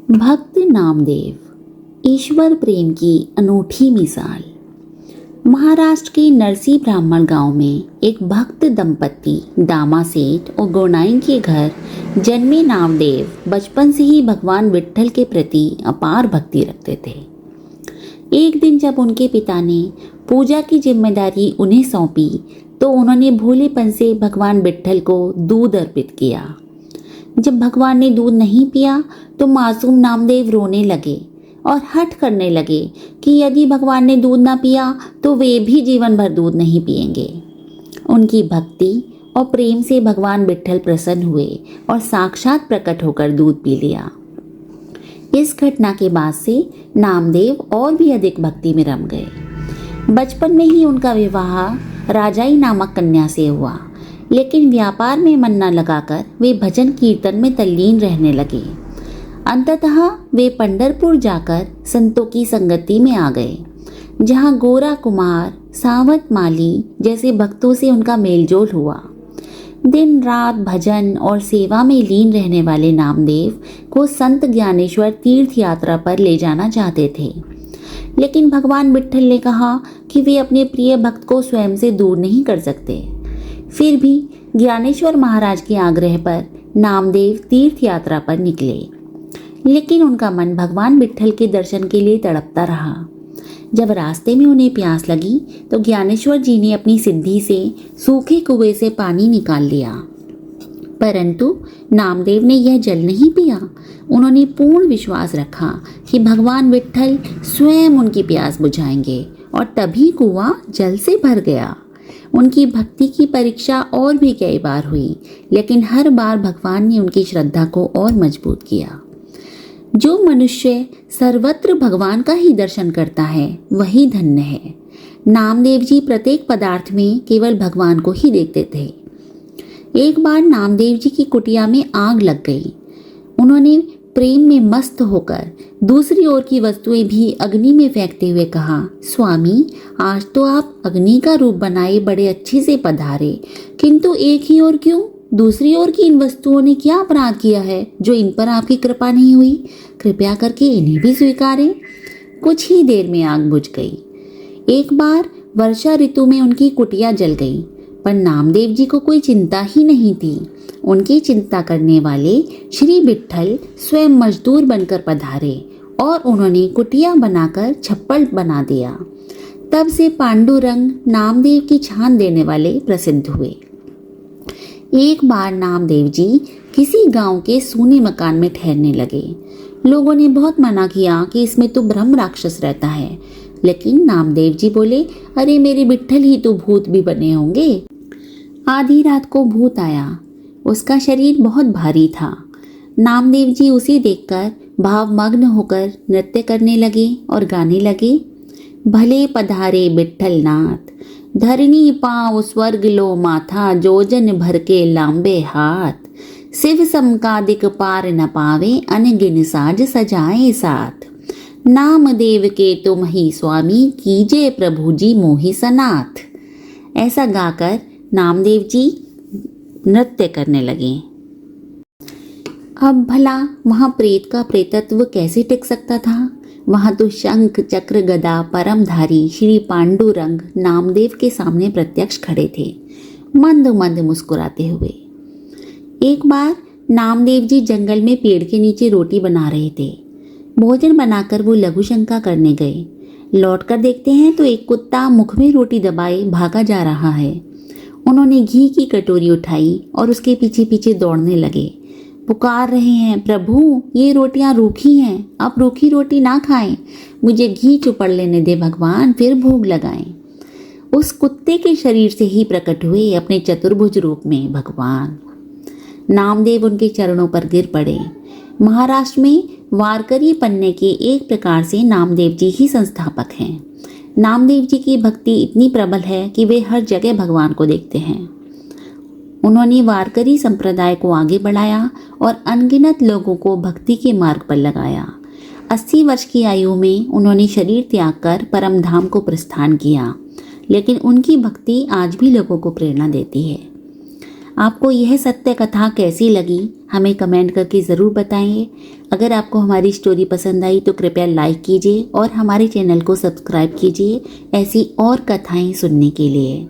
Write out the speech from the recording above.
भक्त नामदेव ईश्वर प्रेम की अनूठी मिसाल। महाराष्ट्र के नरसी ब्राह्मण गांव में एक भक्त दंपत्ति दामा सेठ और गोनाई के घर जन्मे नामदेव बचपन से ही भगवान विट्ठल के प्रति अपार भक्ति रखते थे। एक दिन जब उनके पिता ने पूजा की जिम्मेदारी उन्हें सौंपी तो उन्होंने भोलेपन से भगवान विट्ठल को दूध अर्पित किया। जब भगवान ने दूध नहीं पिया तो मासूम नामदेव रोने लगे और हठ करने लगे कि यदि भगवान ने दूध ना पिया तो वे भी जीवन भर दूध नहीं पिएंगे। उनकी भक्ति और प्रेम से भगवान विट्ठल प्रसन्न हुए और साक्षात प्रकट होकर दूध पी लिया। इस घटना के बाद से नामदेव और भी अधिक भक्ति में रम गए। बचपन में ही उनका विवाह राजाई नामक कन्या से हुआ, लेकिन व्यापार में मन न लगाकर वे भजन कीर्तन में तल्लीन रहने लगे। अंततः वे पंढरपुर जाकर संतों की संगति में आ गए, जहाँ गोरा कुमार, सावत माली जैसे भक्तों से उनका मेलजोल हुआ। दिन रात भजन और सेवा में लीन रहने वाले नामदेव को संत ज्ञानेश्वर तीर्थ यात्रा पर ले जाना चाहते थे, लेकिन भगवान विट्ठल ने कहा कि वे अपने प्रिय भक्त को स्वयं से दूर नहीं कर सकते। फिर भी ज्ञानेश्वर महाराज के आग्रह पर नामदेव तीर्थ यात्रा पर निकले, लेकिन उनका मन भगवान विट्ठल के दर्शन के लिए तड़पता रहा। जब रास्ते में उन्हें प्यास लगी तो ज्ञानेश्वर जी ने अपनी सिद्धि से सूखे कुएं से पानी निकाल लिया, परंतु नामदेव ने यह जल नहीं पिया। उन्होंने पूर्ण विश्वास रखा कि भगवान विट्ठल स्वयं उनकी प्यास बुझाएंगे और तभी कुआं जल से भर गया। उनकी भक्ति की परीक्षा और भी कई बार हुई, लेकिन हर बार भगवान ने उनकी श्रद्धा को और मजबूत किया। जो मनुष्य सर्वत्र भगवान का ही दर्शन करता है वही धन्य है। नामदेव जी प्रत्येक पदार्थ में केवल भगवान को ही देखते थे। एक बार नामदेव जी की कुटिया में आग लग गई। उन्होंने प्रेम में मस्त होकर दूसरी ओर की वस्तुएं भी अग्नि में फेंकते हुए कहा, स्वामी, आज तो आप अग्नि का रूप बनाए बड़े अच्छे से पधारे, किंतु एक ही ओर क्यों? दूसरी ओर की इन वस्तुओं ने क्या अपराध किया है जो इन पर आपकी कृपा नहीं हुई? कृपया करके इन्हें भी स्वीकारें। कुछ ही देर में आग बुझ गई। एक बार वर्षा ऋतु में उनकी कुटिया जल गई, पर नामदेव जी को कोई चिंता ही नहीं थी। उनकी चिंता करने वाले श्री विट्ठल स्वयं मजदूर बनकर पधारे और उन्होंने कुटिया बनाकर छप्पर बना दिया। तब से पांडुरंग नामदेव की छान देने वाले प्रसिद्ध हुए। एक बार नामदेव जी किसी गांव के सूने मकान में ठहरने लगे। लोगों ने बहुत मना किया कि इसमें तो ब्रह्म राक्षस रहता है, लेकिन नामदेव जी बोले, अरे मेरे विट्ठल ही तो भूत भी बने होंगे। आधी रात को भूत आया। उसका शरीर बहुत भारी था। नामदेव जी उसे देखकर भावमग्न होकर नृत्य करने लगे और गाने लगे, भले पधारे विट्ठल नाथ, धरनी पाँव स्वर्ग लो माथा, जोजन भर के लांबे हाथ, शिव समकादिक पार न पावे, अनगिन साज सजाए साथ, नाम देव के तुम ही स्वामी, कीजे प्रभु जी मोहि सनाथ। ऐसा गाकर नामदेव जी नृत्य करने लगे। अब भला वहाँ प्रेत का प्रेतत्व कैसे टिक सकता था? वहाँ तो शंख चक्र गदा परमधारी श्री पांडुरंग नामदेव के सामने प्रत्यक्ष खड़े थे, मंद मंद मुस्कुराते हुए। एक बार नामदेव जी जंगल में पेड़ के नीचे रोटी बना रहे थे। भोजन बनाकर वो लघु शंका करने गए। लौटकर देखते हैं तो एक कुत्ता मुख में रोटी दबाए भागा जा रहा है। उन्होंने घी की कटोरी उठाई और उसके पीछे पीछे दौड़ने लगे। पुकार रहे हैं, प्रभु ये रोटियां रूखी हैं, आप रूखी रोटी ना खाएं, मुझे घी चुपड़ लेने दे भगवान, फिर भोग लगाएं। उस कुत्ते के शरीर से ही प्रकट हुए अपने चतुर्भुज रूप में भगवान। नामदेव उनके चरणों पर गिर पड़े। महाराष्ट्र में वारकरी पन्ने के एक प्रकार से नामदेव जी ही संस्थापक हैं। नामदेव जी की भक्ति इतनी प्रबल है कि वे हर जगह भगवान को देखते हैं। उन्होंने वारकरी संप्रदाय को आगे बढ़ाया और अनगिनत लोगों को भक्ति के मार्ग पर लगाया। 80 वर्ष की आयु में उन्होंने शरीर त्याग कर परम धाम को प्रस्थान किया, लेकिन उनकी भक्ति आज भी लोगों को प्रेरणा देती है। आपको यह सत्य कथा कैसी लगी हमें कमेंट करके ज़रूर बताइए। अगर आपको हमारी स्टोरी पसंद आई तो कृपया लाइक कीजिए और हमारे चैनल को सब्सक्राइब कीजिए ऐसी और कथाएं सुनने के लिए।